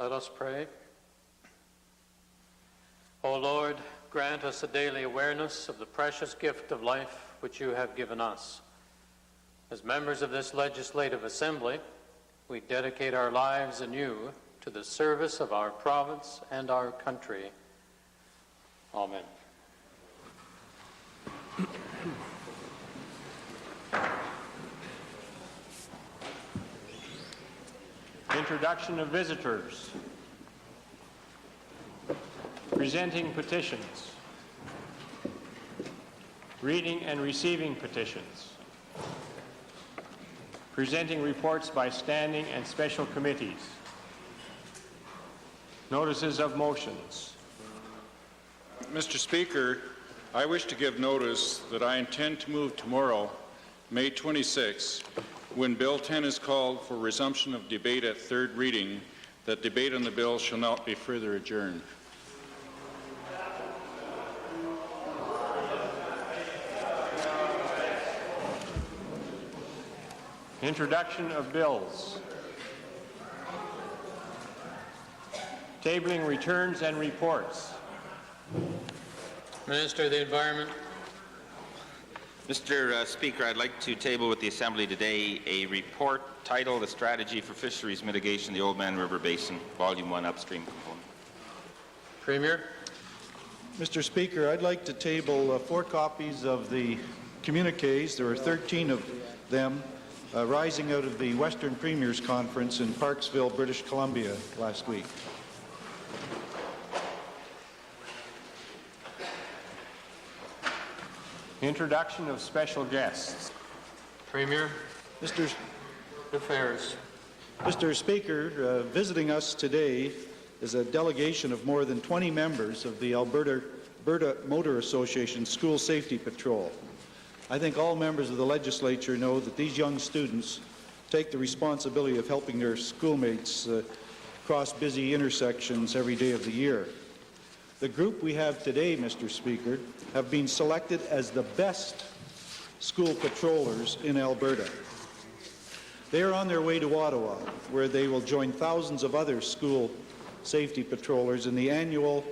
Let us pray. O Lord, grant us a daily awareness of the precious gift of life which you have given us. As members of this legislative assembly, we dedicate our lives anew to the service of our province and our country. Amen. Introduction of visitors. Presenting petitions. Reading and receiving petitions. Presenting reports by standing and special committees. Notices of motions. Mr. Speaker, I wish to give notice that I intend to move tomorrow, May 26, when Bill 10 is called for resumption of debate at third reading, that debate on the bill shall not be further adjourned. Introduction of bills. Tabling returns and reports. Minister of the Environment. Mr. Speaker, I'd like to table with the Assembly today a report titled "A Strategy for Fisheries Mitigation in the Oldman River Basin, Volume 1 Upstream Component." Premier. Mr. Speaker, I'd like to table 4 copies of the communiques. There are 13 of them rising out of the Western Premiers Conference in Parksville, British Columbia last week. Introduction of special guests. Premier. Mr. Affairs. Mr. Speaker, visiting us today is a delegation of more than 20 members of the Alberta Motor Association School Safety Patrol. I think all members of the legislature know that these young students take the responsibility of helping their schoolmates cross busy intersections every day of the year. The group we have today, Mr. Speaker, have been selected as the best school patrollers in Alberta. They are on their way to Ottawa, where they will join thousands of other school safety patrollers in the annual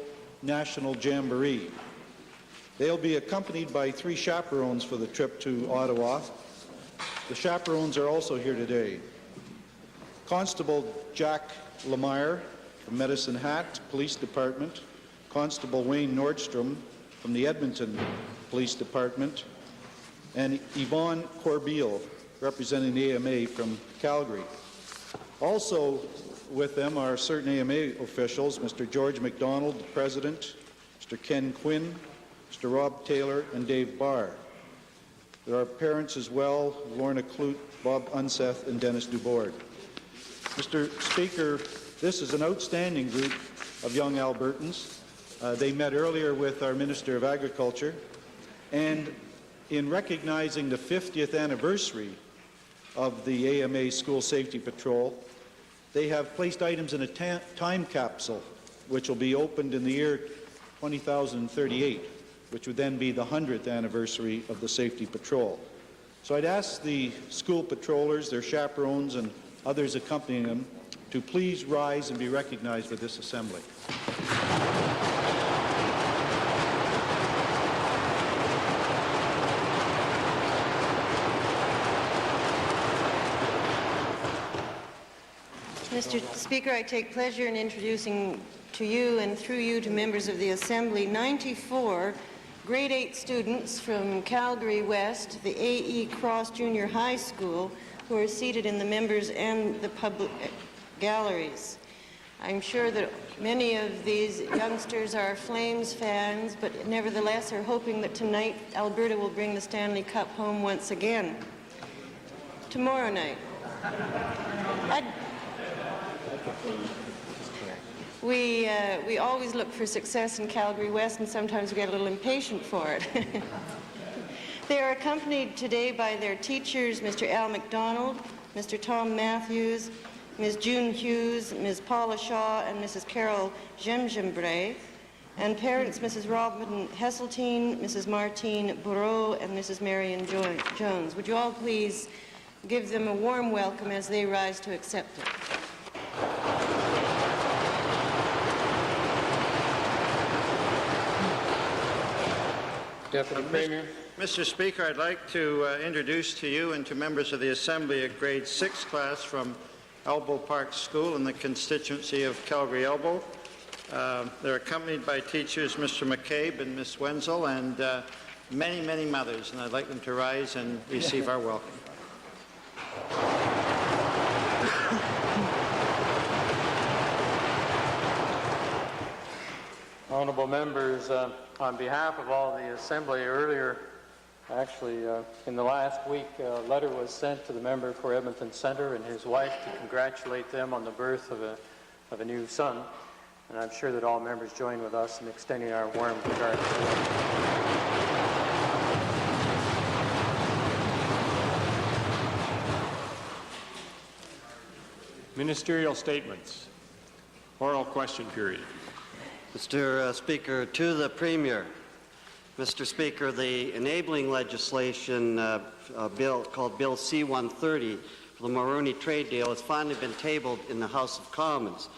National Jamboree. They'll be accompanied by 3 chaperones for the trip to Ottawa. The chaperones are also here today. Constable Jack Lemire from Medicine Hat Police Department, Constable Wayne Nordstrom from the Edmonton Police Department, and Yvonne Corbeil, representing the AMA from Calgary. Also with them are certain AMA officials, Mr. George MacDonald, the President, Mr. Ken Quinn, Mr. Rob Taylor, and Dave Barr. There are parents as well, Lorna Clute, Bob Unseth, and Dennis Dubord. Mr. Speaker, this is an outstanding group of young Albertans. They met earlier with our Minister of Agriculture, and in recognizing the 50th anniversary of the AMA School Safety Patrol, they have placed items in a time capsule, which will be opened in the year 2038, which would then be the 100th anniversary of the Safety Patrol. So I'd ask the school patrollers, their chaperones, and others accompanying them to please rise and be recognized with this assembly. Mr. Speaker, I take pleasure in introducing to you and through you to members of the Assembly 94 grade 8 students from Calgary West, the A.E. Cross Junior High School, who are seated in the members and the public galleries. I'm sure that many of these youngsters are Flames fans, but nevertheless are hoping that tonight Alberta will bring the Stanley Cup home once again. Tomorrow night. We always look for success in Calgary West, and sometimes we get a little impatient for it. They are accompanied today by their teachers, Mr. Al McDonald, Mr. Tom Matthews, Ms. June Hughes, Ms. Paula Shaw, and Mrs. Carol Gemgembre, and parents, Mrs. Robin Hesseltine, Mrs. Martine Bourreau, and Mrs. Marion Jones. Would you all please give them a warm welcome as they rise to accept it? Deputy Premier. Mr. Speaker, I'd like to introduce to you and to members of the Assembly a grade 6 class from Elbow Park School in the constituency of Calgary-Elbow. They're accompanied by teachers Mr. McCabe and Ms. Wenzel and many, many mothers, and I'd like them to rise and receive our welcome. Honourable members, on behalf of all the Assembly, earlier, actually in the last week, a letter was sent to the member for Edmonton Centre and his wife to congratulate them on the birth of a new son. And I'm sure that all members join with us in extending our warm regards to them. Ministerial statements. Oral question period. Mr. Speaker, to the Premier. Mr. Speaker, the enabling legislation bill called Bill C-130 for the Mulroney trade deal has finally been tabled in the House of Commons.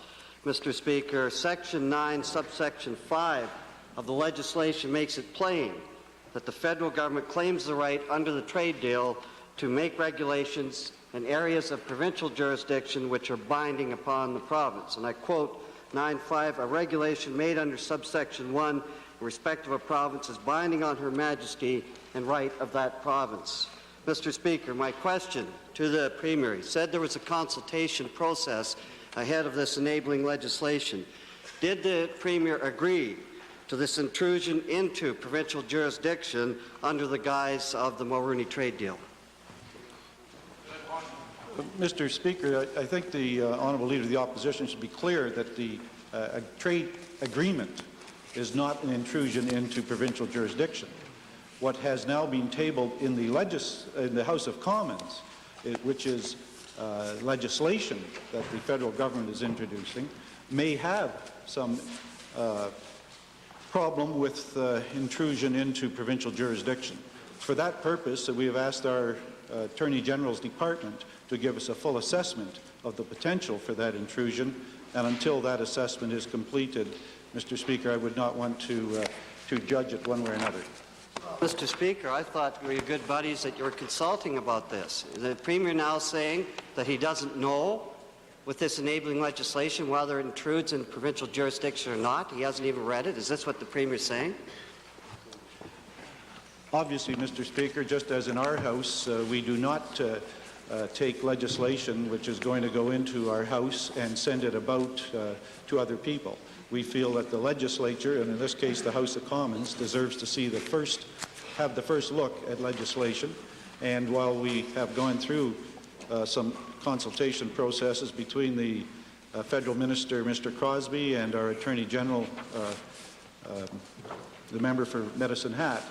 Mr. Speaker, Section 9, subsection 5 of the legislation makes it plain that the federal government claims the right under the trade deal to make regulations in areas of provincial jurisdiction which are binding upon the province. And I quote 9.5, a regulation made under subsection 1 in respect of a province is binding on Her Majesty and right of that province. Mr. Speaker, my question to the Premier, he said there was a consultation process ahead of this enabling legislation. Did the Premier agree to this intrusion into provincial jurisdiction under the guise of the Mulroney trade deal? Mr. Speaker, I think the Honourable Leader of the Opposition should be clear that the trade agreement is not an intrusion into provincial jurisdiction. What has now been tabled in the House of Commons, which is legislation that the federal government is introducing, may have some problem with intrusion into provincial jurisdiction. For that purpose, we have asked our Attorney General's Department to give us a full assessment of the potential for that intrusion, and until that assessment is completed, Mr. Speaker, I would not want to judge it one way or another. Mr. Speaker, I thought we were good buddies that you were consulting about this. Is the Premier now saying that he doesn't know with this enabling legislation whether it intrudes in provincial jurisdiction or not? He hasn't even read it. Is this what the Premier is saying? Obviously, Mr. Speaker, just as in our House, we do not take legislation which is going to go into our House and send it about to other people. We feel that the legislature, and in this case the House of Commons, deserves to see have the first look at legislation. And while we have gone through some consultation processes between the Federal Minister, Mr. Crosby, and our Attorney General, the member for Medicine Hat,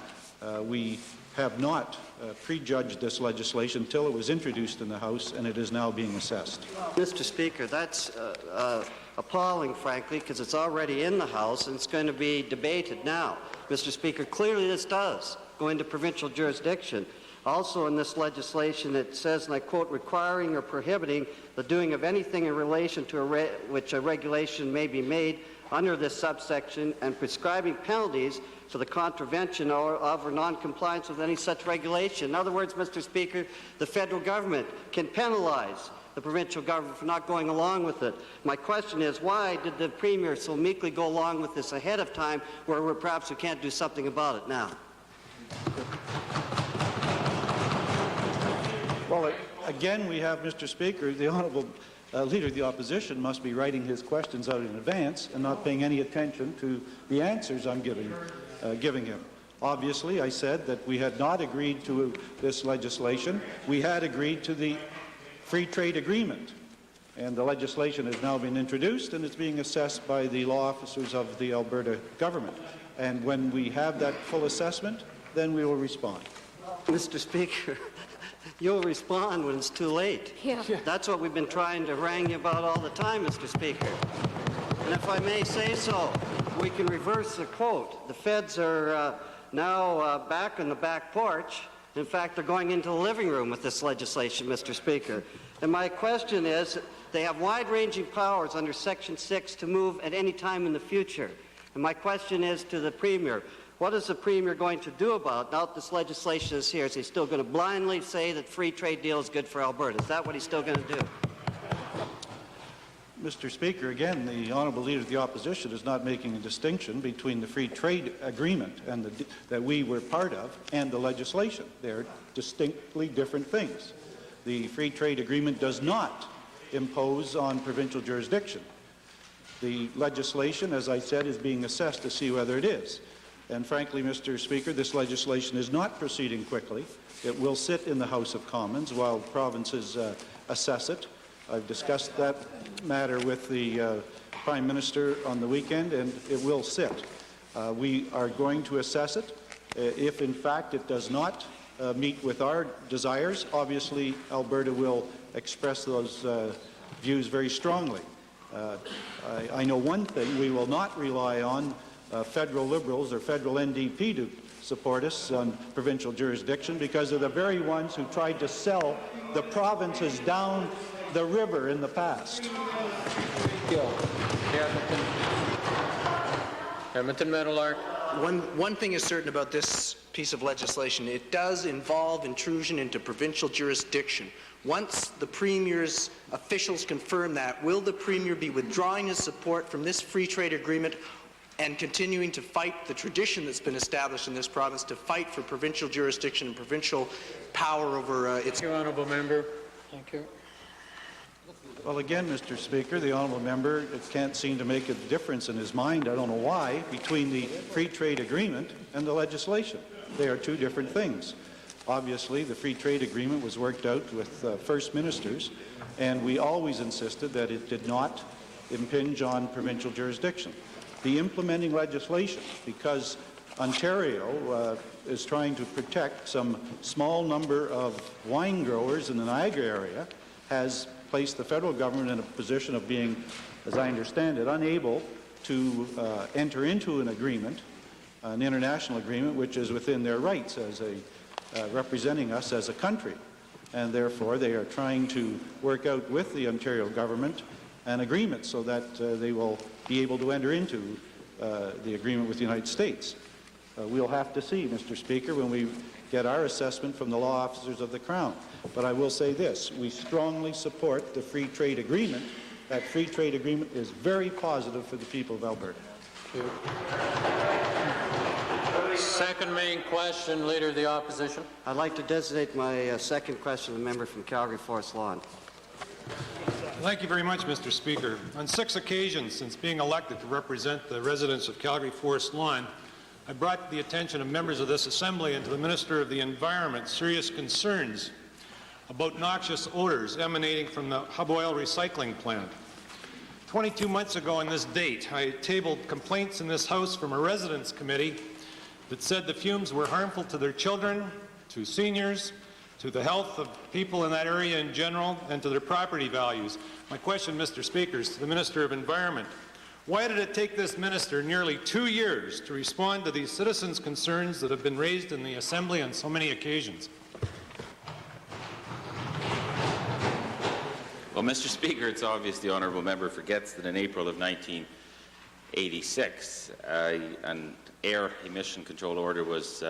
we have not prejudged this legislation until it was introduced in the House, and it is now being assessed. Mr. Speaker, that's appalling, frankly, because it's already in the House and it's going to be debated now. Mr. Speaker, clearly this does go into provincial jurisdiction. Also in this legislation it says, and I quote, requiring or prohibiting the doing of anything in relation to which a regulation may be made under this subsection and prescribing penalties for the contravention or non-compliance with any such regulation. In other words, Mr. Speaker, the federal government can penalize the provincial government for not going along with it. My question is, why did the Premier so meekly go along with this ahead of time where perhaps we can't do something about it now? Well, again, we have, Mr. Speaker, the Honourable Leader of the Opposition must be writing his questions out in advance and not paying any attention to the answers I'm giving him. Obviously, I said that we had not agreed to this legislation. We had agreed to the free trade agreement. And the legislation has now been introduced and it's being assessed by the law officers of the Alberta government. And when we have that full assessment, then we will respond. Mr. Speaker, you'll respond when it's too late. Yeah. That's what we've been trying to harangue you about all the time, Mr. Speaker. And if I may say so, we can reverse the quote. The feds are now back on the back porch. In fact, they're going into the living room with this legislation, Mr. Speaker. And my question is, they have wide-ranging powers under Section 6 to move at any time in the future. And my question is to the Premier, What is the Premier going to do about it? Now that this legislation is here, is he still going to blindly say that free trade deal is good for Alberta? Is that what he's still going to do? Mr. Speaker, again, the Honourable Leader of the Opposition is not making a distinction between the free trade agreement and that we were part of and the legislation. They're distinctly different things. The free trade agreement does not impose on provincial jurisdiction. The legislation, as I said, is being assessed to see whether it is. And frankly, Mr. Speaker, this legislation is not proceeding quickly. It will sit in the House of Commons while provinces assess it. I've discussed that matter with the Prime Minister on the weekend, and it will sit. We are going to assess it. If, in fact, it does not meet with our desires, obviously Alberta will express those views very strongly. I know one thing: we will not rely on federal Liberals or federal NDP to support us on provincial jurisdiction, because they're the very ones who tried to sell the provinces down the river in the past. Edmonton Meadowlark. One thing is certain about this piece of legislation: it does involve intrusion into provincial jurisdiction. Once the Premier's officials confirm that, will the Premier be withdrawing his support from this free trade agreement and continuing to fight the tradition that's been established in this province to fight for provincial jurisdiction and provincial power over its... Thank you, Honourable Member. Thank you. Well, again, Mr. Speaker, the Honourable Member can't seem to make a difference in his mind, I don't know why, between the free trade agreement and the legislation. They are two different things. Obviously, the free trade agreement was worked out with First Ministers, and we always insisted that it did not impinge on provincial jurisdiction. The implementing legislation, because Ontario is trying to protect some small number of wine growers in the Niagara area, has placed the federal government in a position of being, as I understand it, unable to enter into an agreement, an international agreement, which is within their rights as representing us as a country. And therefore, they are trying to work out with the Ontario government an agreement so that they will be able to enter into the agreement with the United States. We'll have to see, Mr. Speaker, when we get our assessment from the law officers of the Crown. But I will say this: we strongly support the free trade agreement. That free trade agreement is very positive for the people of Alberta. Second main question, Leader of the Opposition. I'd like to designate my second question to the member from Calgary Forest Lawn. Thank you very much, Mr. Speaker. On 6 occasions since being elected to represent the residents of Calgary Forest Lawn, I brought to the attention of members of this Assembly and to the Minister of the Environment serious concerns about noxious odors emanating from the Hub Oil recycling plant. 22 months ago on this date, I tabled complaints in this House from a residents' committee that said the fumes were harmful to their children, to seniors, to the health of people in that area in general, and to their property values. My question, Mr. Speaker, is to the Minister of Environment. Why did it take this minister nearly 2 years to respond to these citizens' concerns that have been raised in the Assembly on so many occasions? Well, Mr. Speaker, it's obvious the honourable member forgets that in April of 1986, an air emission control order was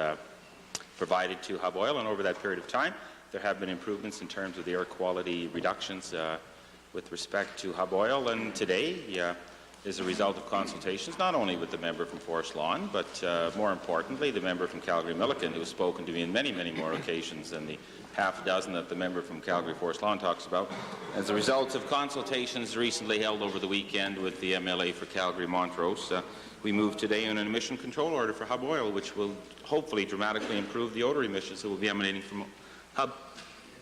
provided to Hub Oil, and over that period of time, there have been improvements in terms of the air quality reductions with respect to Hub Oil, and today is a result of consultations not only with the member from Forest Lawn, but more importantly, the member from Calgary-Milliken, who has spoken to me on many, many more occasions than the half a dozen that the member from Calgary Forest Lawn talks about. As a result of consultations recently held over the weekend with the MLA for Calgary-Montrose, we moved today on an emission control order for Hub Oil, which will hopefully dramatically improve the odor emissions that will be emanating from Hub.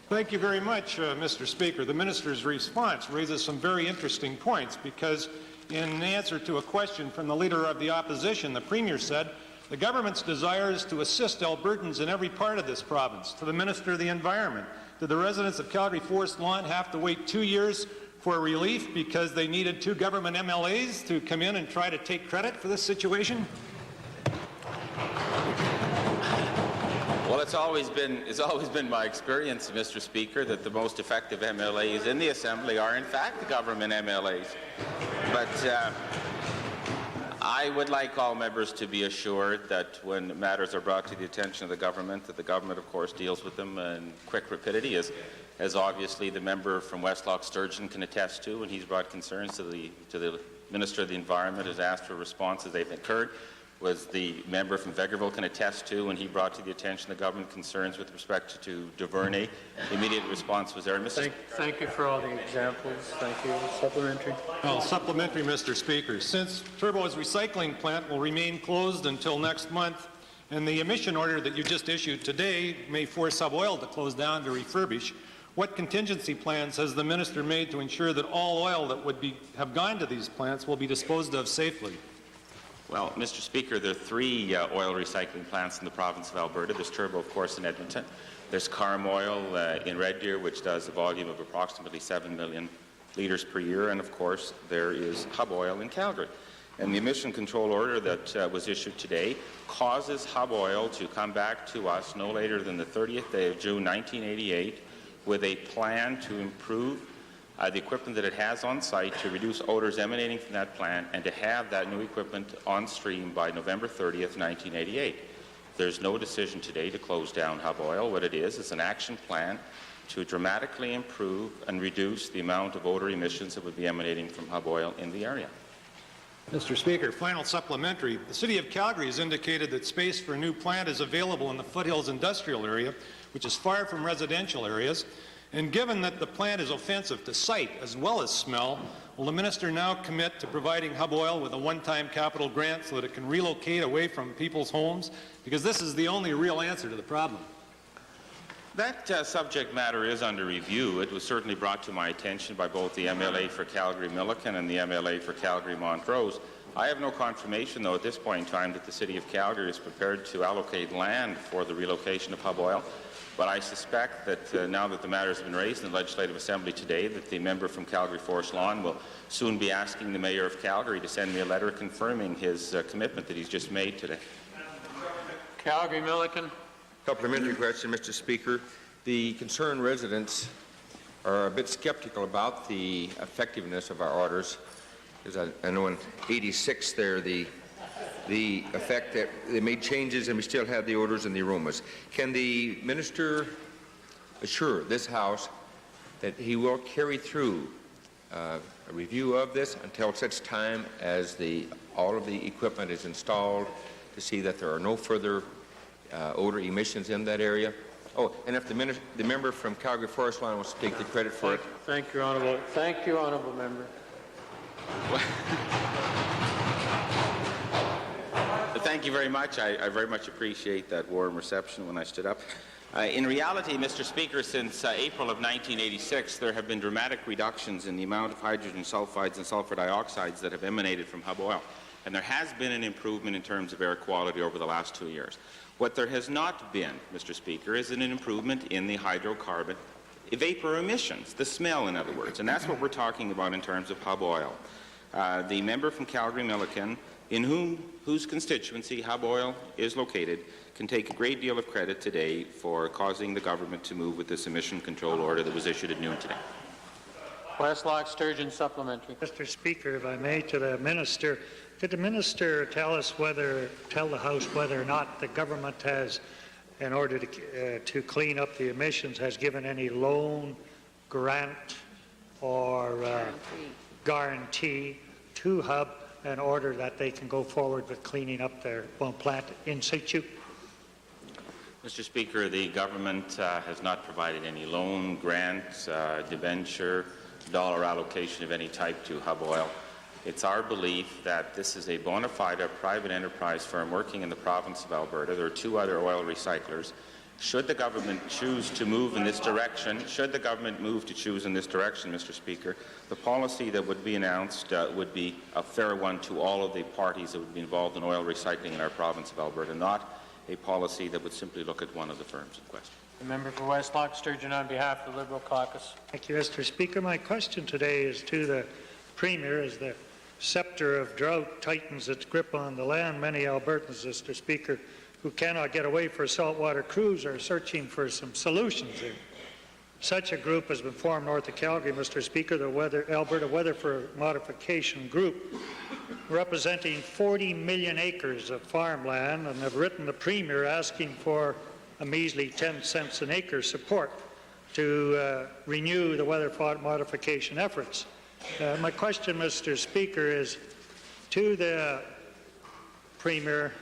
Thank you very much, Mr. Speaker. The minister's response raises some very interesting points, because in answer to a question from the Leader of the Opposition, the Premier said the government's desire is to assist Albertans in every part of this province. To the Minister of the Environment, did the residents of Calgary Forest Lawn have to wait 2 years for relief because they needed 2 government MLAs to come in and try to take credit for this situation? Well, it's always been my experience, Mr. Speaker, that the most effective MLAs in the Assembly are in fact the government MLAs. But I would like all members to be assured that when matters are brought to the attention of the government, that the government, of course, deals with them in quick rapidity, as obviously the member from Westlock Sturgeon can attest to, when he's brought concerns to the Minister of the Environment, has asked for responses, they've occurred. Was the member from Vegreville can attest to when he brought to the attention of the government concerns with respect to Duvernay. The immediate response was there. Thank you for all the examples. Thank you. Supplementary. Well, supplementary, Mr. Speaker. Since Turbo's recycling plant will remain closed until next month, and the emission order that you just issued today may force Hub Oil to close down to refurbish, what contingency plans has the minister made to ensure that all oil that would have gone to these plants will be disposed of safely? Well, Mr. Speaker, there are 3 oil recycling plants in the province of Alberta. There's Turbo, of course, in Edmonton. There's Carm Oil in Red Deer, which does a volume of approximately 7 million litres per year. And, of course, there is Hub Oil in Calgary. And the emission control order that was issued today causes Hub Oil to come back to us no later than the 30th day of June 1988 with a plan to improve the equipment that it has on site to reduce odors emanating from that plant, and to have that new equipment on stream by November 30th, 1988. There's no decision today to close down Hub Oil. What it is an action plan to dramatically improve and reduce the amount of odor emissions that would be emanating from Hub Oil in the area. Mr. Speaker, final supplementary. The City of Calgary has indicated that space for a new plant is available in the Foothills industrial area, which is far from residential areas. And given that the plant is offensive to sight as well as smell, will the minister now commit to providing Hub Oil with a one-time capital grant so that it can relocate away from people's homes? Because this is the only real answer to the problem. That subject matter is under review. It was certainly brought to my attention by both the MLA for Calgary-Milliken and the MLA for Calgary-Montrose. I have no confirmation, though, at this point in time that the City of Calgary is prepared to allocate land for the relocation of Hub Oil. But I suspect that now that the matter has been raised in the Legislative Assembly today, that the member from Calgary Forest Lawn will soon be asking the Mayor of Calgary to send me a letter confirming his commitment that he's just made today. Calgary-Milliken. Supplementary question, Mr. Speaker. The concerned residents are a bit skeptical about the effectiveness of our orders. Because I know in '86 there, the effect that they made changes and we still have the odors and the aromas. Can the minister assure this House that he will carry through a review of this until such time as all of the equipment is installed to see that there are no further odor emissions in that area? Oh, and if the member from Calgary Forest Lawn wants to take the credit for it. Thank you, honourable member. Thank you very much. I very much appreciate that warm reception when I stood up. In reality, Mr. Speaker, since April of 1986, there have been dramatic reductions in the amount of hydrogen sulfides and sulfur dioxides that have emanated from Hub Oil. And there has been an improvement in terms of air quality over the last 2 years. What there has not been, Mr. Speaker, is an improvement in the hydrocarbon vapor emissions, the smell, in other words. And that's what we're talking about in terms of Hub Oil. The member from Calgary-Milliken, in whose constituency Hub Oil is located, can take a great deal of credit today for causing the government to move with this emission control order that was issued at noon today. Westlock Sturgeon supplementary. Mr. Speaker, if I may, to the minister, could the minister tell the House whether or not the government has, in order to clean up the emissions, has given any loan, grant, or guarantee to Hub in order that they can go forward with cleaning up their plant in situ? Mr. Speaker, the government has not provided any loan, grant, debenture, dollar allocation of any type to Hub Oil. It's our belief that this is a bona fide private enterprise firm working in the province of Alberta. There are 2 other oil recyclers. Should the government choose to move in this direction, Mr. Speaker, the policy that would be announced would be a fair one to all of the parties that would be involved in oil recycling in our province of Alberta, not a policy that would simply look at one of the firms in question. The member for Westlock Sturgeon on behalf of the Liberal Caucus. Thank you, Mr. Speaker. My question today is to the Premier. As the scepter of drought tightens its grip on the land, many Albertans, Mr. Speaker, who cannot get away for a saltwater cruise are searching for some solutions there. Such a group has been formed north of Calgary, Mr. Speaker, the Alberta Weather for Modification Group. representing 40 million acres of farmland and have written the Premier asking for a measly 10 cents an acre support to renew the weather modification efforts. My question, Mr. Speaker, is to the Premier,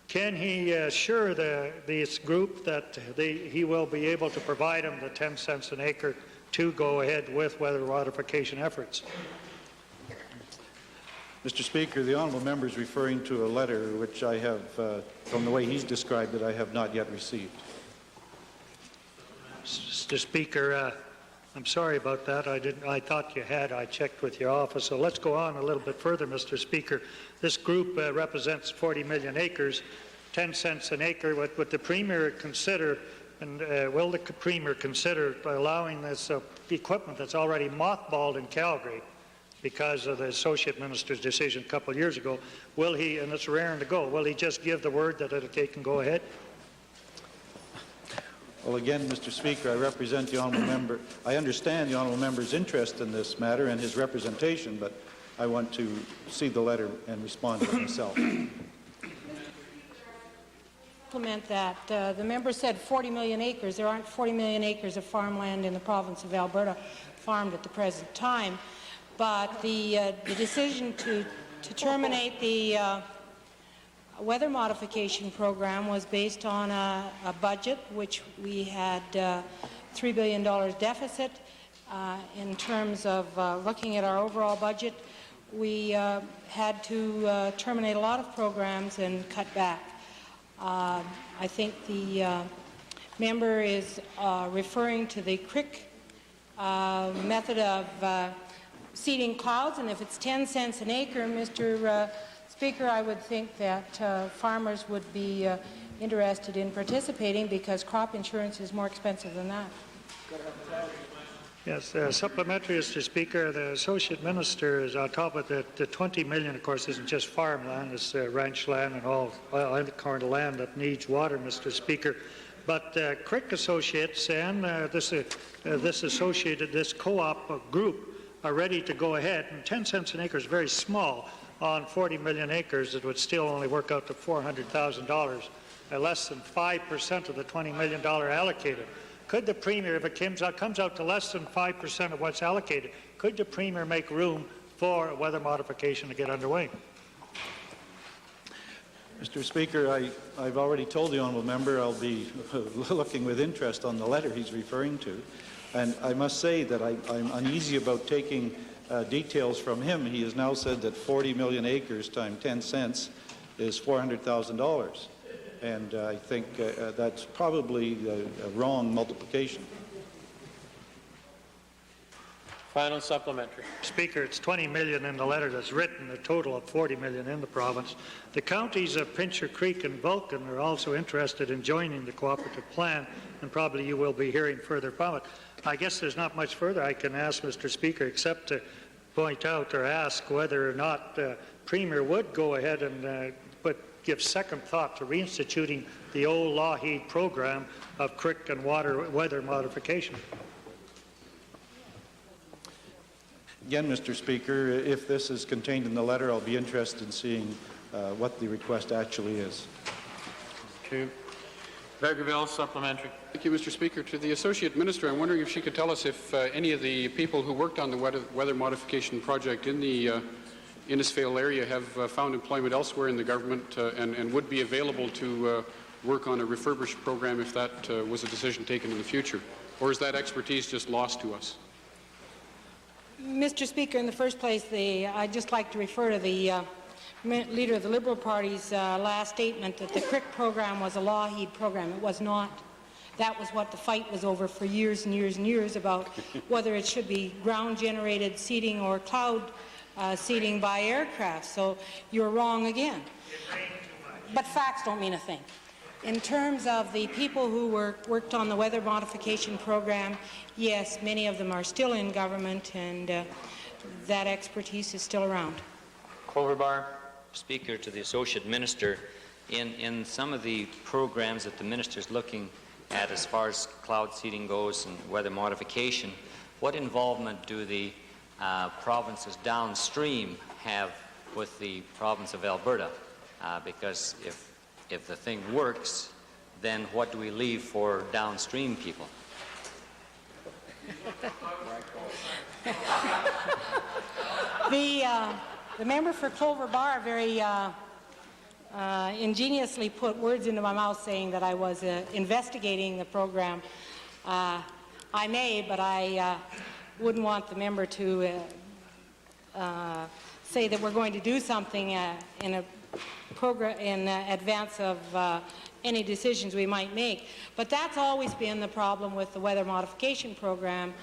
can he assure this group that he will be able to provide them the 10 cents an acre to go ahead with weather modification efforts? Mr. Speaker, the honourable member is referring to a letter which I have, from the way he's described it, I have not yet received. Mr. Speaker, I'm sorry about that. I thought you had. I checked with your office. So let's go on a little bit further, Mr. Speaker. This group represents 40 million acres, 10 cents an acre. Would the Premier consider, and will the Premier consider allowing this equipment that's already mothballed in Calgary because of the Associate Minister's decision a couple of years ago, will he, and it's raring to go, will he just give the word that they can go ahead? Well, again, Mr. Speaker, I represent the honourable member. I understand the honourable member's interest in this matter and his representation, but I want to see the letter and respond to it myself. Implement that. The member said 40 million acres. There aren't 40 million acres of farmland in the province of Alberta farmed at the present time, but the decision to terminate the weather modification program was based on a budget which we had $3 billion deficit. In terms of looking at our overall budget, we had to terminate a lot of programs and cut back. I think the member is referring to the crick method of seeding clouds, and if it's 10 cents an acre, Mr. Speaker, I would think that farmers would be interested in participating because crop insurance is more expensive than that. Yes, supplementary, Mr. Speaker. The Associate Minister is on top of the 20 million, of course, isn't just farmland, it's ranch land and all kind of land that needs water, Mr. Speaker. But Crick Associates and this co-op group are ready to go ahead, and 10 cents an acre is very small. On 40 million acres, it would still only work out to $400,000, less than 5% of the $20 million allocated. Could the Premier, if it comes out to less than 5% of what's allocated, could the Premier make room for a weather modification to get underway? Mr. Speaker, I've already told the honourable member I'll be looking with interest on the letter he's referring to, and I must say that I'm uneasy about taking details from him. He has now said that 40 million acres times 10 cents is $400,000, and I think that's probably a wrong multiplication. Final supplementary. Speaker, it's 20 million in the letter that's written, a total of 40 million in the province. The counties of Pincher Creek and Vulcan are also interested in joining the cooperative plan, and probably you will be hearing further from it. I guess there's not much further I can ask, Mr. Speaker, except to point out or ask whether or not Premier would go ahead and give second thought to reinstituting the old Lougheed program of crick and weather modification. Again, Mr. Speaker, if this is contained in the letter, I'll be interested in seeing what the request actually is. Okay. Vegreville, supplementary. Thank you, Mr. Speaker. To the Associate Minister, I'm wondering if she could tell us if any of the people who worked on the weather modification project in the Innisfail area have found employment elsewhere in the government and would be available to work on a refurbished program if that was a decision taken in the future, or is that expertise just lost to us? Mr. Speaker, in the first place, I'd just like to refer to the Leader of the Liberal Party's last statement that the crick program was a Lougheed program. It was not. That was what the fight was over for years and years and years about whether it should be ground-generated seeding or cloud seeding by aircraft. So you're wrong again. But facts don't mean a thing. In terms of the people who worked on the weather modification program, yes, many of them are still in government, and that expertise is still around. Cloverbar. Speaker, to the Associate Minister, in some of the programs that the Minister is looking at as far as cloud seeding goes and weather modification, what involvement do the provinces downstream have with the province of Alberta, because if the thing works, then what do we leave for downstream people? The member for Clover Bar very ingeniously put words into my mouth saying that I was investigating the program. I may, but I wouldn't want the member to say that we're going to do something in a program in advance of any decisions we might make. But that's always been the problem with the weather modification program,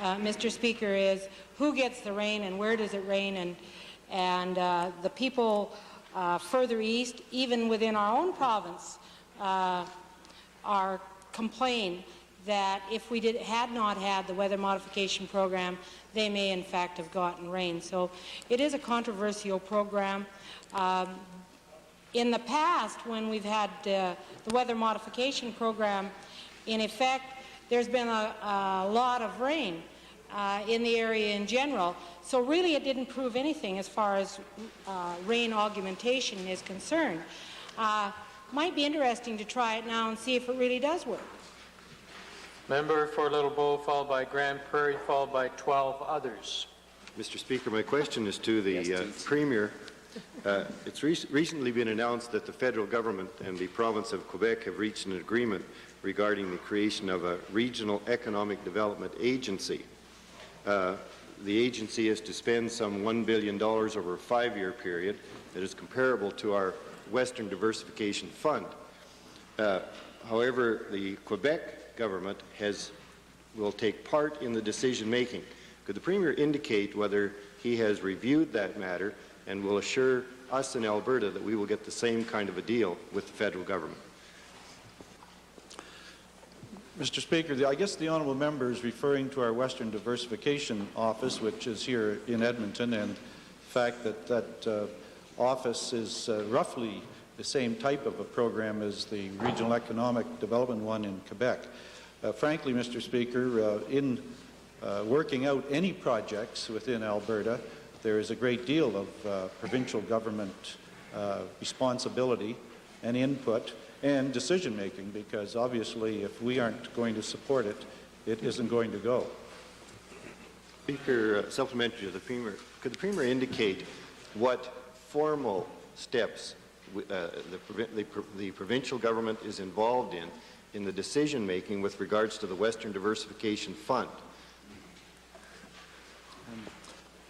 Mr. Speaker, is who gets the rain and where does it rain, and the people further east, even within our own province, are complain that if we had not had the weather modification program, they may in fact have gotten rain. So it is a controversial program. In the past, when we've had the weather modification program in effect, there's been a lot of rain in the area in general. So really it didn't prove anything as far as rain augmentation is concerned. Might be interesting to try it now and see if it really does work. Member for Little Bow, followed by Grand Prairie, followed by 12 others. Mr. Speaker, my question is to the Premier. It's recently been announced that the federal government and the province of Quebec have reached an agreement regarding the creation of a regional economic development agency. The agency is to spend some $1 billion over a 5-year period that is comparable to our Western Diversification Fund. However, the Quebec government will take part in the decision-making. Could the Premier indicate whether he has reviewed that matter and will assure us in Alberta that we will get the same kind of a deal with the federal government? Mr. Speaker, I guess the honourable member is referring to our Western Diversification Office, which is here in Edmonton, and the fact that that office is roughly the same type of a program as the Regional Economic Development one in Quebec. Frankly, Mr. Speaker, in working out any projects within Alberta, there is a great deal of provincial government responsibility and input and decision-making, because obviously if we aren't going to support it, it isn't going to go. Speaker, supplementary to the Premier, could the Premier indicate what formal steps the provincial government is involved in the decision-making with regards to the Western Diversification Fund?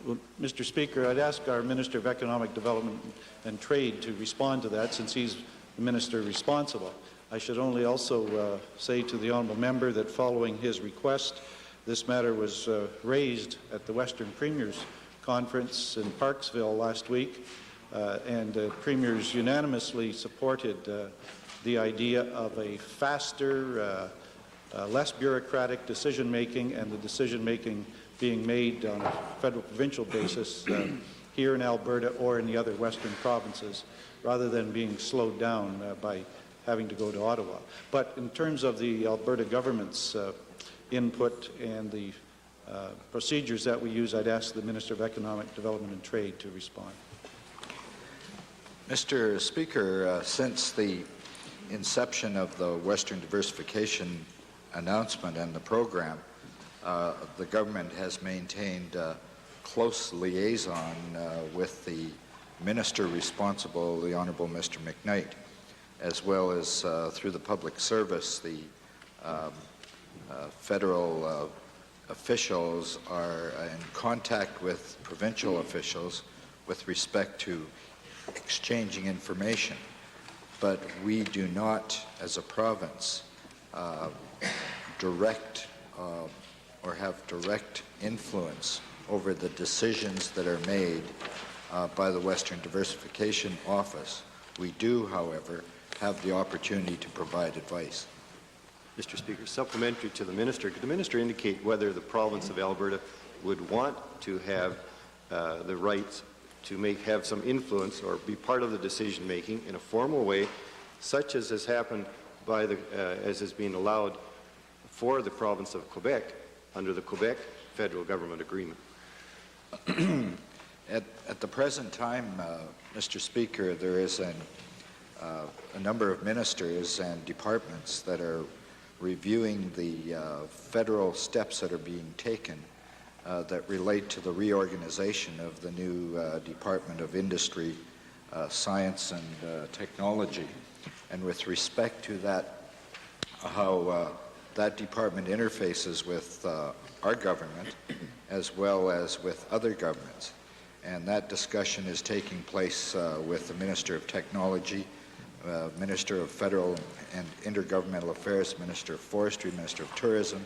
Well, Mr. Speaker, I'd ask our Minister of Economic Development and Trade to respond to that, since he's the minister responsible. I should only also say to the honourable member that following his request, this matter was raised at the Western Premiers Conference in Parksville last week, and premiers unanimously supported the idea of a faster, less bureaucratic decision-making, and the decision-making being made on a federal-provincial basis here in Alberta or in the other western provinces, rather than being slowed down by having to go to Ottawa. But in terms of the Alberta government's input and the procedures that we use, I'd ask the Minister of Economic Development and Trade to respond. Mr. Speaker, since the inception of the Western Diversification announcement and the program, the government has maintained close liaison with the minister responsible, the Honourable Mr. McKnight, as well as through the public service. The federal officials are in contact with provincial officials with respect to exchanging information, but we do not, as a province, direct or have direct influence over the decisions that are made by the Western Diversification Office. We do, however, have the opportunity to provide advice. Mr. Speaker, supplementary to the Minister, could the Minister indicate whether the province of Alberta would want to have the rights to have some influence or be part of the decision-making in a formal way, such as has happened by as has been allowed for the province of Quebec under the Quebec federal government agreement? At the present time, Mr. Speaker, there is a number of ministers and departments that are reviewing the federal steps that are being taken that relate to the reorganization of the new Department of Industry, Science and Technology. And with respect to that, how that department interfaces with our government as well as with other governments. And that discussion is taking place with the Minister of Technology, Minister of Federal and Intergovernmental Affairs, Minister of Forestry, Minister of Tourism,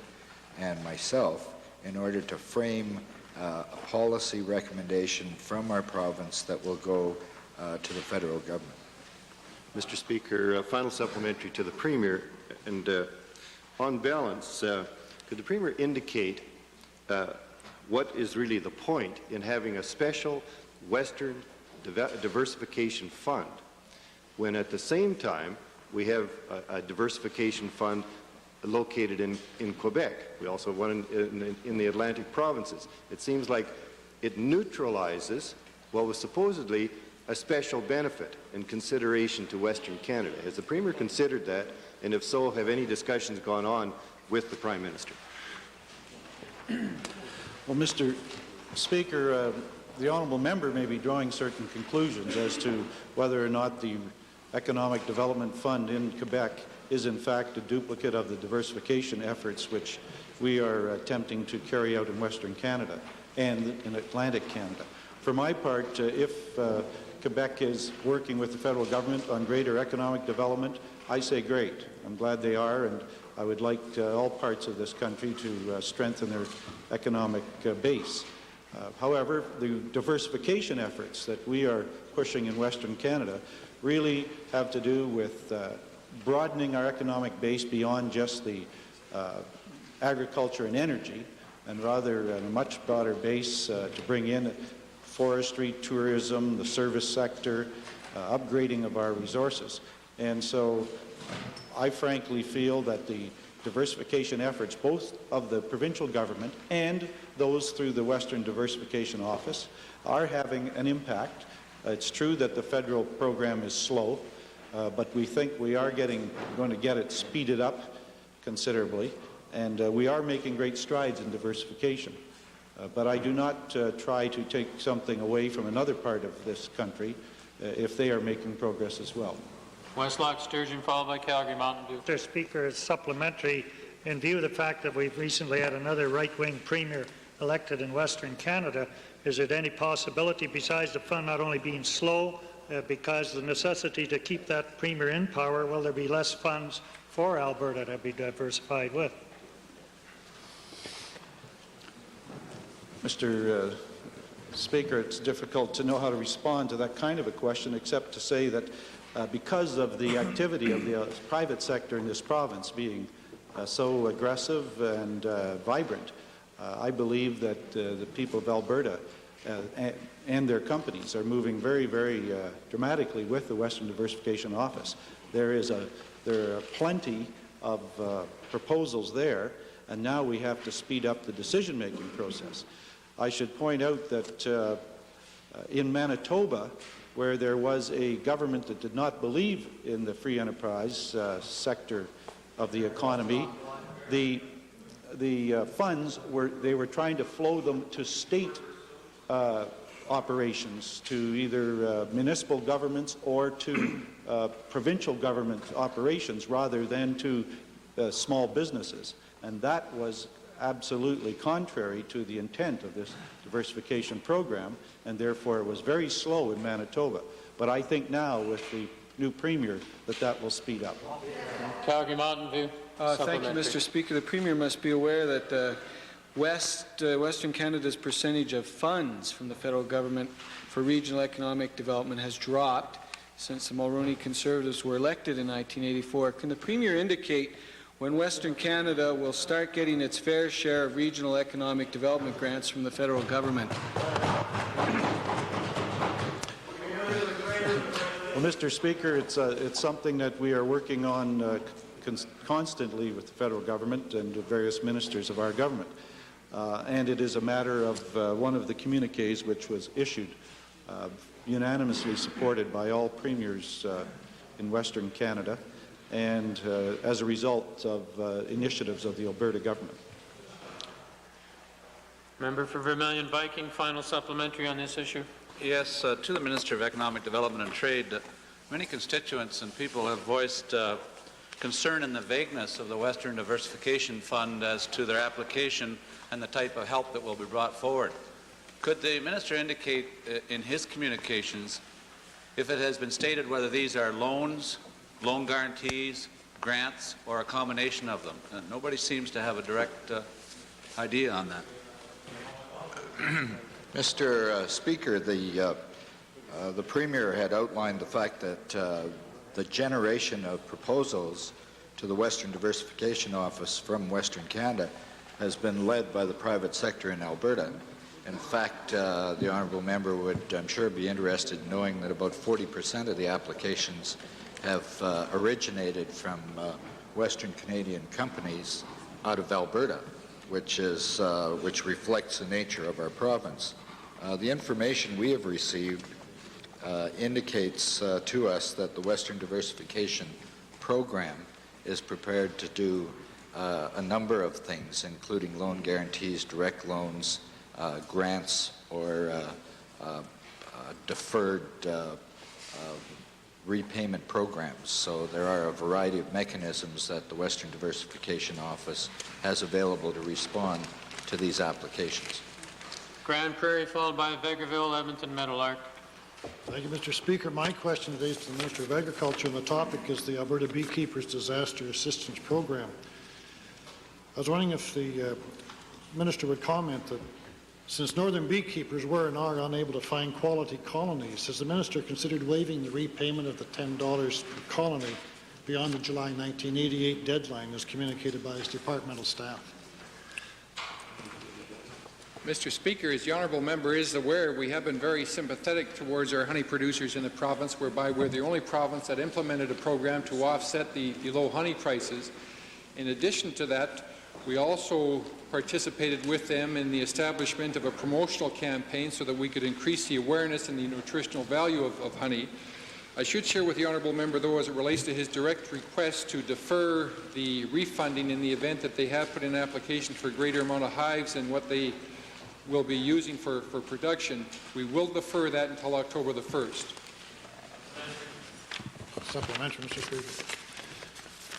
and myself in order to frame a policy recommendation from our province that will go to the federal government. Mr. Speaker, a final supplementary to the Premier, and on balance, could the Premier indicate what is really the point in having a special Western diversification fund when at the same time we have a diversification fund located in Quebec. We also have one in the Atlantic provinces. It seems like it neutralizes what was supposedly a special benefit and consideration to Western Canada. Has the Premier considered that? And if so, have any discussions gone on with the Prime Minister? Well, Mr. Speaker, the honourable member may be drawing certain conclusions as to whether or not the Economic Development Fund in Quebec is in fact a duplicate of the diversification efforts which we are attempting to carry out in Western Canada and in Atlantic Canada. For my part, if Quebec is working with the federal government on greater economic development, I say great. I'm glad they are, and I would like all parts of this country to strengthen their economic base. However, the diversification efforts that we are pushing in Western Canada really have to do with broadening our economic base beyond just the agriculture and energy, and rather a much broader base to bring in forestry, tourism, the service sector, upgrading of our resources. And so I frankly feel that the diversification efforts, both of the provincial government and those through the Western Diversification Office, are having an impact. It's true that the federal program is slow, but we think we are going to get it speeded up considerably, and we are making great strides in diversification. But I do not try to take something away from another part of this country if they are making progress as well. Westlock Sturgeon, followed by Calgary Mountain Dew. Mr. Speaker, it's supplementary. In view of the fact that we've recently had another right-wing premier elected in Western Canada, is there any possibility, besides the fund not only being slow, because the necessity to keep that premier in power, will there be less funds for Alberta to be diversified with? Mr. Speaker, it's difficult to know how to respond to that kind of a question, except to say that because of the activity of the private sector in this province being so aggressive and vibrant, I believe that the people of Alberta and their companies are moving very, very dramatically with the Western Diversification Office. There are plenty of proposals there, and now we have to speed up the decision-making process. I should point out that in Manitoba, where there was a government that did not believe in the free enterprise sector of the economy, the funds they were trying to flow them to state operations, to either municipal governments or to provincial government operations rather than to small businesses. And that was absolutely contrary to the intent of this diversification program, and therefore it was very slow in Manitoba. But I think now, with the new Premier, that will speed up. Calgary Mountain View. Thank you, Mr. Speaker. The Premier must be aware that Western Canada's percentage of funds from the federal government for regional economic development has dropped since the Mulroney Conservatives were elected in 1984. Can the Premier indicate when Western Canada will start getting its fair share of regional economic development grants from the federal government? Well, Mr. Speaker, it's something that we are working on constantly with the federal government and various ministers of our government. and it is a matter of one of the communiques which was issued, unanimously supported by all premiers in Western Canada, and as a result of initiatives of the Alberta government. Member for Vermilion Viking, final supplementary on this issue. Yes, to the Minister of Economic Development and Trade, many constituents and people have voiced concern in the vagueness of the Western Diversification Fund as to their application and the type of help that will be brought forward. Could the Minister indicate in his communications if it has been stated whether these are loans, loan guarantees, grants, or a combination of them? Nobody seems to have a direct idea on that. Mr. Speaker, the Premier had outlined the fact that the generation of proposals to the Western Diversification Office from Western Canada has been led by the private sector in Alberta. In fact, the honourable member would, I'm sure, be interested in knowing that about 40% of the applications have originated from Western Canadian companies out of Alberta, which reflects the nature of our province. The information we have received indicates to us that the Western Diversification Program is prepared to do a number of things, including loan guarantees, direct loans, grants, or deferred repayment programs. So there are a variety of mechanisms that the Western Diversification Office has available to respond to these applications. Grand Prairie, followed by Vegreville, Edmonton, Meadowlark. Thank you, Mr. Speaker. My question today is to the Minister of Agriculture, and the topic is the Alberta Beekeepers Disaster Assistance Program. I was wondering if the Minister would comment that since northern beekeepers were and are unable to find quality colonies, has the Minister considered waiving the repayment of the $10 per colony beyond the July 1988 deadline as communicated by his departmental staff? Mr. Speaker, as the honourable member is aware, we have been very sympathetic towards our honey producers in the province, whereby we're the only province that implemented a program to offset the low honey prices. In addition to that, we also participated with them in the establishment of a promotional campaign so that we could increase the awareness and the nutritional value of honey. I should share with the honourable member, though, as it relates to his direct request to defer the refunding in the event that they have put in an application for a greater amount of hives than what they will be using for production, we will defer that until October the 1st. Supplementary, Mr. Speaker.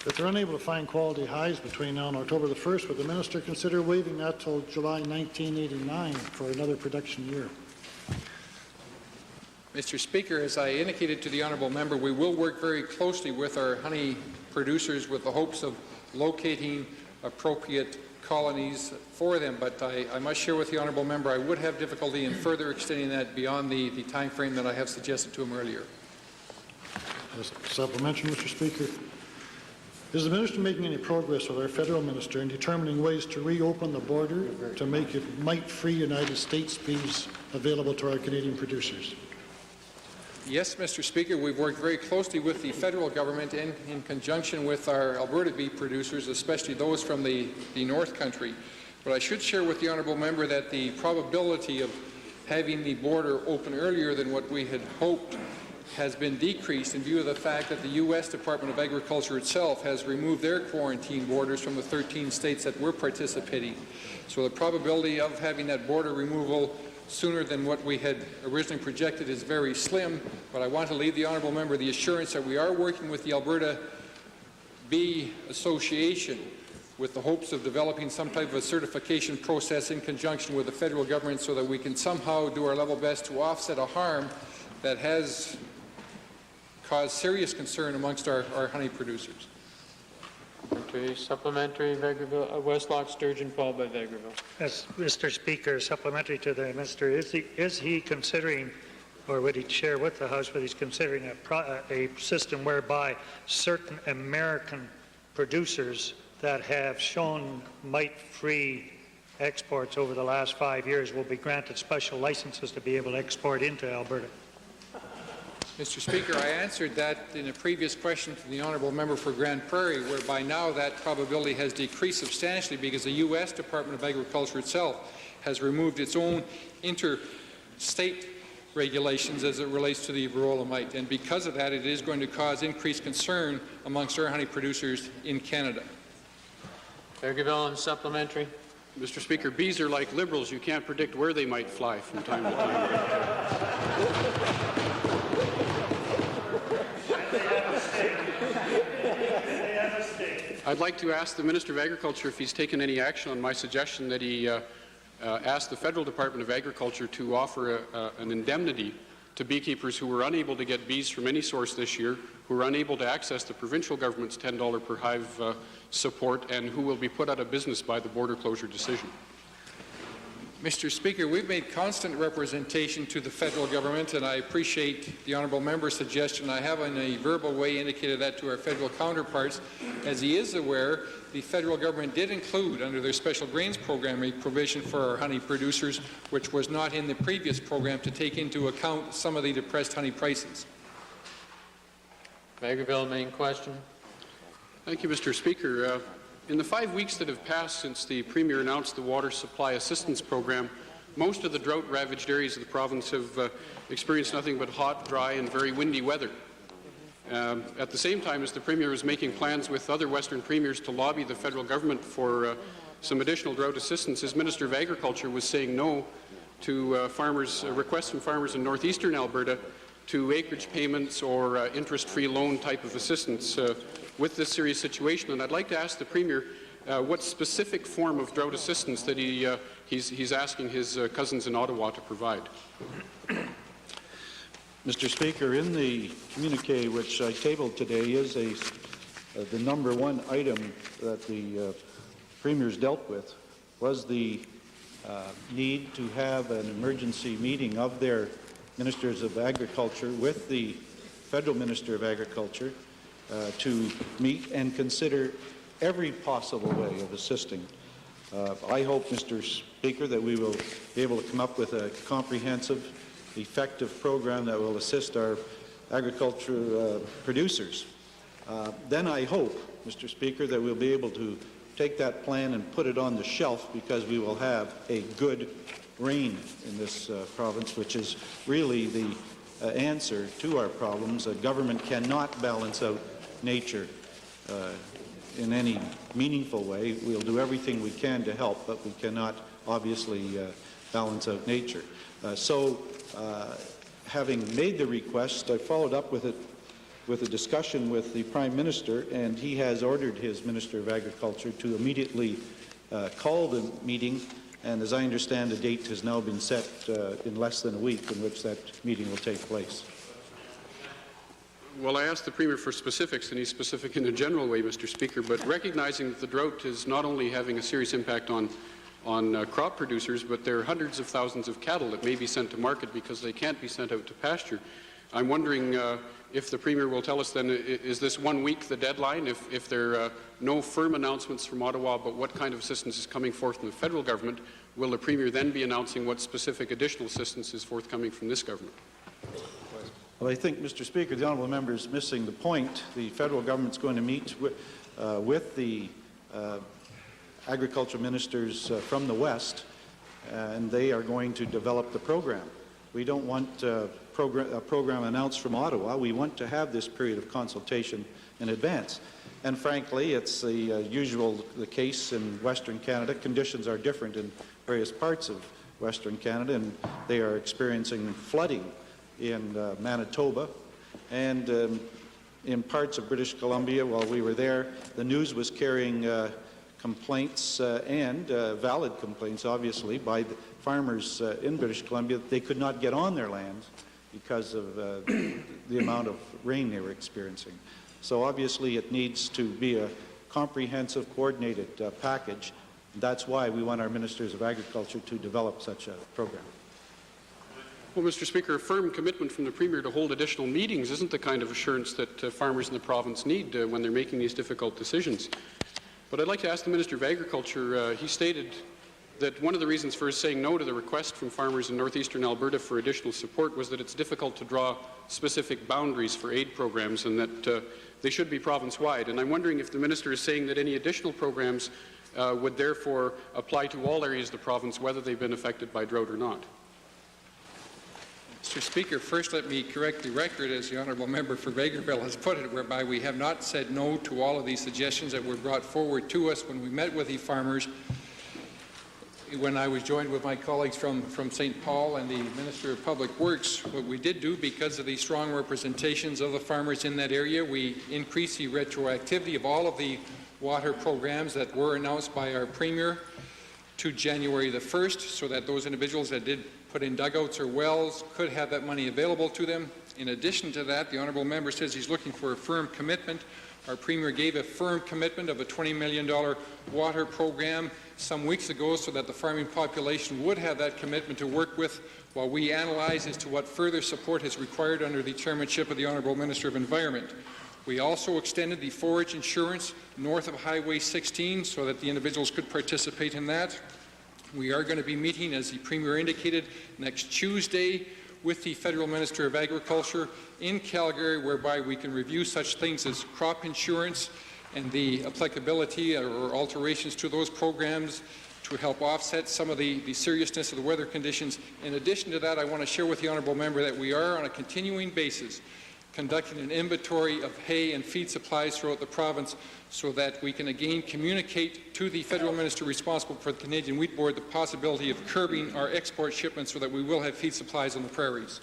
If they're unable to find quality hives between now and October the 1st, would the Minister consider waiving that till July 1989 for another production year? Mr. Speaker, as I indicated to the honourable member, we will work very closely with our honey producers with the hopes of locating appropriate colonies for them, but I must share with the honourable member I would have difficulty in further extending that beyond the time frame that I have suggested to him earlier. Supplementary, Mr. Speaker. Is the Minister making any progress with our federal minister in determining ways to reopen the border to make it mite-free United States bees available to our Canadian producers? Yes, Mr. Speaker, we've worked very closely with the federal government and in conjunction with our Alberta bee producers, especially those from the North Country. But I should share with the honourable member that the probability of having the border open earlier than what we had hoped has been decreased in view of the fact that the U.S. Department of Agriculture itself has removed their quarantine borders from the 13 states that were participating. So the probability of having that border removal sooner than what we had originally projected is very slim, but I want to leave the honourable member the assurance that we are working with the Alberta Bee Association with the hopes of developing some type of a certification process in conjunction with the federal government so that we can somehow do our level best to offset a harm that has caused serious concern amongst our honey producers. Supplementary, Vegreville, Westlock, Sturgeon, followed by Vegreville. Yes, Mr. Speaker, supplementary to the Minister, is he considering, or would he share with the House, whether he's considering a system whereby certain American producers that have shown mite-free exports over the last 5 years will be granted special licenses to be able to export into Alberta? Mr. Speaker, I answered that in a previous question to the honourable member for Grand Prairie, where by now that probability has decreased substantially because the U.S. Department of Agriculture itself has removed its own interstate regulations as it relates to the varroa mite. And because of that, it is going to cause increased concern amongst our honey producers in Canada. Bergeville and supplementary. Mr. Speaker, bees are like Liberals. You can't predict where they might fly from time to time. I'd like to ask the Minister of Agriculture if he's taken any action on my suggestion that he ask the Federal Department of Agriculture to offer an indemnity to beekeepers who were unable to get bees from any source this year, who were unable to access the provincial government's $10 per hive support, and who will be put out of business by the border closure decision. Mr. Speaker, we've made constant representation to the federal government, and I appreciate the honourable member's suggestion. I have in a verbal way indicated that to our federal counterparts. As he is aware, the federal government did include under their special grains program a provision for our honey producers, which was not in the previous program, to take into account some of the depressed honey prices. Bergeville, main question. Thank you, Mr. Speaker. In the 5 weeks that have passed since the Premier announced the Water Supply Assistance Program, most of the drought-ravaged areas of the province have experienced nothing but hot, dry and very windy weather. At the same time as the Premier was making plans with other Western Premiers to lobby the federal government for some additional drought assistance, his Minister of Agriculture was saying no to requests from farmers in northeastern Alberta to acreage payments or interest-free loan type of assistance with this serious situation. And I'd like to ask the Premier what specific form of drought assistance that he's asking his cousins in Ottawa to provide. Mr. Speaker, in the communique which I tabled today is the number one item that the Premiers dealt with was the need to have an emergency meeting of their Ministers of Agriculture with the Federal Minister of Agriculture to meet and consider every possible way of assisting. I hope, Mr. Speaker, that we will be able to come up with a comprehensive, effective program that will assist our agriculture producers. Then I hope, Mr. Speaker, that we'll be able to take that plan and put it on the shelf because we will have a good rain in this province, which is really the answer to our problems. A government cannot balance out nature in any meaningful way. We'll do everything we can to help, but we cannot obviously balance out nature. Having made the request, I followed up with it with a discussion with the Prime Minister, and he has ordered his Minister of Agriculture to immediately call the meeting, and as I understand, the date has now been set in less than a week in which that meeting will take place. Well, I asked the Premier for specifics, and he's specific in a general way, Mr. Speaker, but recognizing that the drought is not only having a serious impact on crop producers, but there are hundreds of thousands of cattle that may be sent to market because they can't be sent out to pasture. I'm wondering if the Premier will tell us then, is this 1 week the deadline? If there are no firm announcements from Ottawa about what kind of assistance is coming forth from the federal government, will the Premier then be announcing what specific additional assistance is forthcoming from this government? Well, I think, Mr. Speaker, the honourable member is missing the point. The federal government's going to meet with the agriculture ministers from the West, and they are going to develop the program. We don't want a program announced from Ottawa. We want to have this period of consultation in advance. And frankly, it's the case in Western Canada. Conditions are different in various parts of Western Canada, and they are experiencing flooding in Manitoba, and in parts of British Columbia. While we were there, the news was carrying complaints and valid complaints, obviously, by the farmers in British Columbia that they could not get on their lands because of the amount of rain they were experiencing. So obviously it needs to be a comprehensive, coordinated package. That's why we want our Ministers of Agriculture to develop such a program. Well, Mr. Speaker, a firm commitment from the Premier to hold additional meetings isn't the kind of assurance that farmers in the province need when they're making these difficult decisions. But I'd like to ask the Minister of Agriculture, he stated that one of the reasons for saying no to the request from farmers in northeastern Alberta for additional support was that it's difficult to draw specific boundaries for aid programs and that they should be province-wide. And I'm wondering if the minister is saying that any additional programs would therefore apply to all areas of the province, whether they've been affected by drought or not. Mr. Speaker, first let me correct the record, as the honourable member for Vegreville has put it, whereby we have not said no to all of these suggestions that were brought forward to us when we met with the farmers. When I was joined with my colleagues from St. Paul and the Minister of Public Works, what we did do, because of the strong representations of the farmers in that area, we increased the retroactivity of all of the water programs that were announced by our Premier to January the 1st, so that those individuals that did put in dugouts or wells could have that money available to them. In addition to that, the honourable member says he's looking for a firm commitment. Our Premier gave a firm commitment of a $20 million water program some weeks ago so that the farming population would have that commitment to work with while we analyze as to what further support is required under the chairmanship of the Honourable Minister of Environment. We also extended the forage insurance north of Highway 16 so that the individuals could participate in that. We are going to be meeting, as the Premier indicated, next Tuesday with the Federal Minister of Agriculture in Calgary, whereby we can review such things as crop insurance and the applicability or alterations to those programs to help offset some of the seriousness of the weather conditions. In addition to that, I want to share with the honourable member that we are on a continuing basis conducting an inventory of hay and feed supplies throughout the province so that we can again communicate to the federal minister responsible for the Canadian Wheat Board the possibility of curbing our export shipments so that we will have feed supplies on the prairies.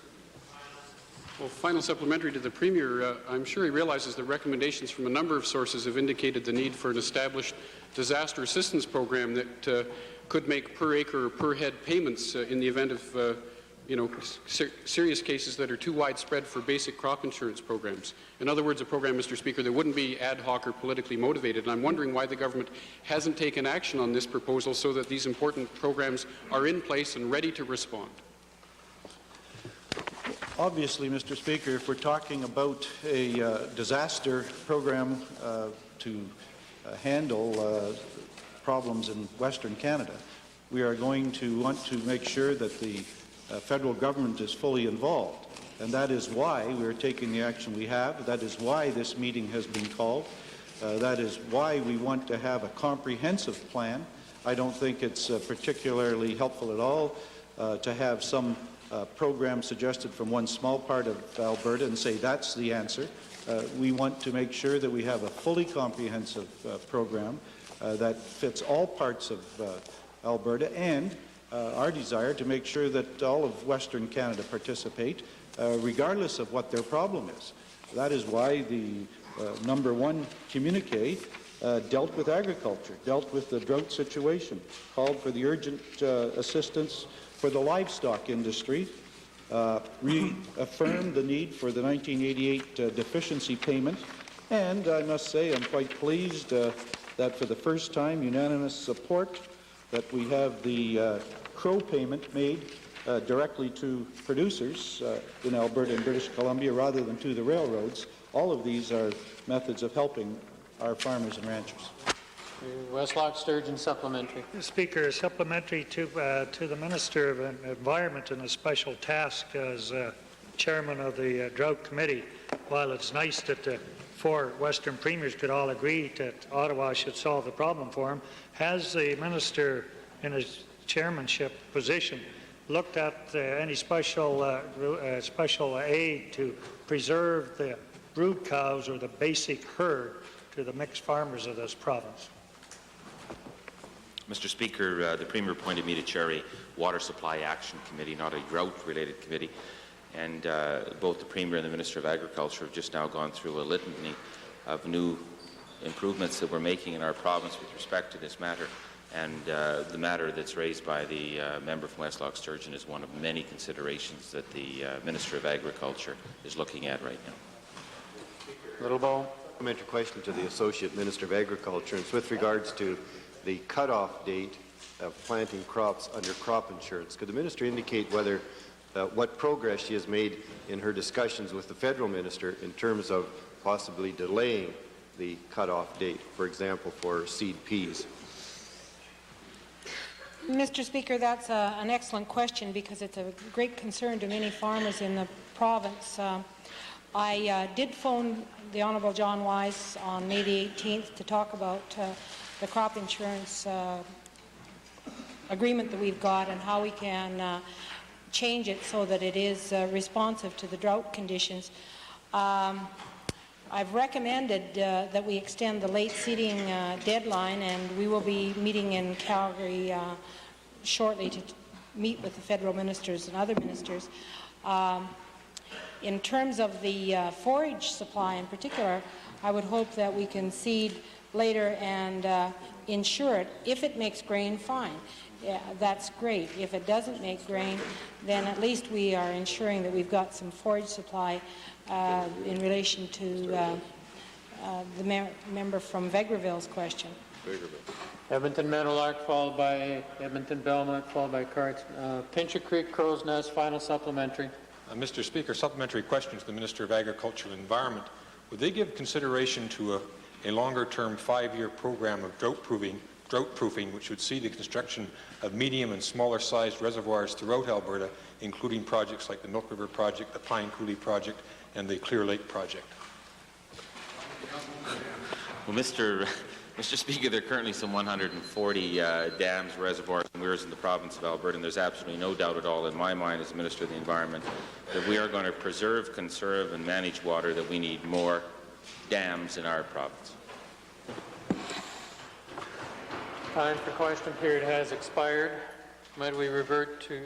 Well, final supplementary to the Premier, I'm sure he realizes that recommendations from a number of sources have indicated the need for an established disaster assistance program that could make per acre or per head payments in the event of serious cases that are too widespread for basic crop insurance programs. In other words, a program, Mr. Speaker, that wouldn't be ad hoc or politically motivated. And I'm wondering why the government hasn't taken action on this proposal so that these important programs are in place and ready to respond. Obviously, Mr. Speaker, if we're talking about a disaster program to handle problems in Western Canada, we are going to want to make sure that the federal government is fully involved. And that is why we are taking the action we have. That is why this meeting has been called. That is why we want to have a comprehensive plan. I don't think it's particularly helpful at all to have some program suggested from one small part of Alberta and say that's the answer. We want to make sure that we have a fully comprehensive program that fits all parts of Alberta, and our desire to make sure that all of Western Canada participate, regardless of what their problem is. That is why the number 1 communique dealt with agriculture, dealt with the drought situation, called for the urgent assistance for the livestock industry, reaffirmed the need for the 1988 deficiency payment, and I must say I'm quite pleased that for the first time unanimous support that we have the crow payment made directly to producers in Alberta and British Columbia rather than to the railroads. All of these are methods of helping our farmers and ranchers. Westlock Sturgeon supplementary. Speaker, supplementary to the Minister of Environment and a special task as chairman of the Drought Committee. While it's nice that the 4 Western premiers could all agree that Ottawa should solve the problem for him, has the minister in his chairmanship position looked at any special aid to preserve the brood cows or the basic herd to the mixed farmers of this province? Mr. Speaker, the Premier appointed me to chair a Water Supply Action Committee, not a drought-related committee, and both the Premier and the Minister of Agriculture have just now gone through a litany of new improvements that we're making in our province with respect to this matter. And the matter that's raised by the member from Westlock Sturgeon is one of many considerations that the Minister of Agriculture is looking at right now. Littlebaugh. Supplementary question to the Associate Minister of Agriculture. It's with regards to the cutoff date of planting crops under crop insurance. Could the Minister indicate whether what progress she has made in her discussions with the Federal Minister in terms of possibly delaying the cutoff date, for example, for seed peas? Mr. Speaker, that's an excellent question because it's a great concern to many farmers in the province. I did phone the Honourable John Wise on May the 18th to talk about the crop insurance agreement that we've got and how we can change it so that it is responsive to the drought conditions. I've recommended that we extend the late seeding deadline, and we will be meeting in Calgary shortly to meet with the federal ministers and other ministers. In terms of the forage supply in particular, I would hope that we can seed later and insure it. If it makes grain, fine. Yeah, that's great. If it doesn't make grain, then at least we are ensuring that we've got some forage supply in relation to the member from Vegreville's question. Edmonton Meadowlark, followed by Edmonton Belmont, followed by Carts. Pincher Creek Crow's Nest, final supplementary. Mr. Speaker, supplementary question to the Minister of Agriculture and Environment. Would they give consideration to a longer-term 5-year program of drought proofing, which would see the construction of medium and smaller-sized reservoirs throughout Alberta, including projects like the Milk River Project, the Pine Coulee Project, and the Clear Lake Project? Well, Mr. Speaker, there are currently some 140 dams, reservoirs, and weirs in the province of Alberta, and there's absolutely no doubt at all in my mind as Minister of the Environment that we are going to preserve, conserve, and manage water, that we need more dams in our province. Time for question period has expired. Might we revert to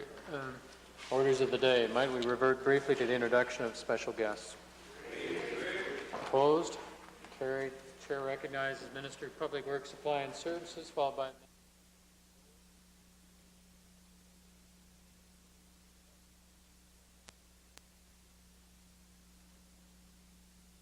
orders of the day? Might we revert briefly to the introduction of special guests? Opposed? Carried. Chair recognizes Minister of Public Works, Supply and Services, followed by